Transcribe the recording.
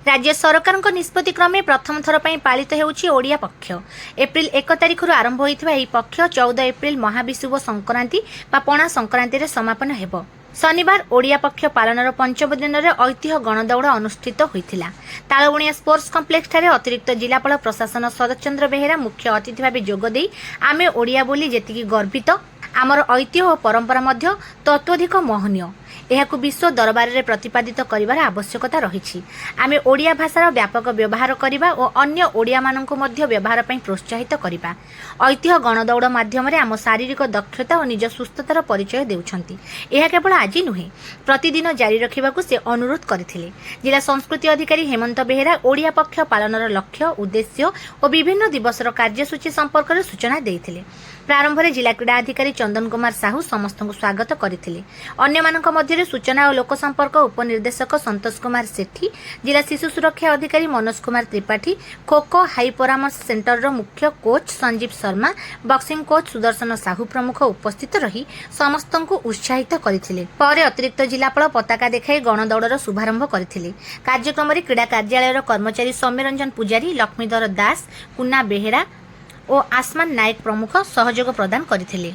राज्य सरकार निष्पत्ति क्रमे प्रथम थर पर पालित होउछि ओडिया पक्ष। एप्रिल 1 तारिख आरंभ होइथिबा एही पक्ष 14 एप्रिल महाविषुव संक्रांति बा पणा संक्रांति रे समापन हेबो। शनिवार ओडिया पक्ष पालनर पंचम दिन में ऐतिह्य गणदौड़ अनुष्ठित होइथिला। तालबुणिया स्पोर्ट्स कम्प्लेक्स ठारे अतिरिक्त जिलापाल प्रशासन शरद चंद्र बेहेरा मुख्य अतिथि भाव जोगदे आमे ओडिया बोली जेतिकी गर्वित, आमर ऐतिह्य और परंपरा मध्य तत्वधिक मोहनीय यह विश्व दरबार में प्रतिपादित करिवार आवश्यकता रही। आमे ओडिया भाषार व्यापक व्यवहार करिबा और अन्य ओडिया माननकु मध्य व्यवहार पई प्रोत्साहित करिबा। ऐतिह्य गणदौड़ माध्यम आम शारीरिक दक्षता और निज सुस्थतार परिचय देउछंती। यह केवल आज नुहे, प्रतिदिन जारी रखिबाकू से अनुरोध करथिले। जिला संस्कृति अधिकारी हेमंत बेहेरा ओडिया पक्ष पालनर लक्ष्य, उद्देश्य और विभिन्न दिवसर कार्यसूची संपर्क में सूचना देइथिले। प्रारंभ में जिला क्रीड़ा अधिकारी चंदन कुमार साहू समस्त स्वागत करथिले। अन्य मानक मध्य सूचना और लोक संपर्क उपनिर्देशक संतोष कुमार सेठी, जिला शिशु सुरक्षा अधिकारी मनोज कुमार त्रिपाठी, खो खो हाई परामर्श सेंटर मुख्य coach Sanjeev Sharma, boxing coach Sudarshan Sahu प्रमुख उपस्थित रही समस्त उत्साहित करथिले। पर अतिरिक्त जिलापाल पताका देखाई गणदौड़र शुभारंभ करथिले। कार्यक्रम में क्रीड़ा कार्यालय कर्मचारी सौम्यरंजन पुजारी, लक्ष्मीधर दास, कुन्ना बेहेरा और आसमान नायक प्रमुख सहयोग प्रदान करथिले।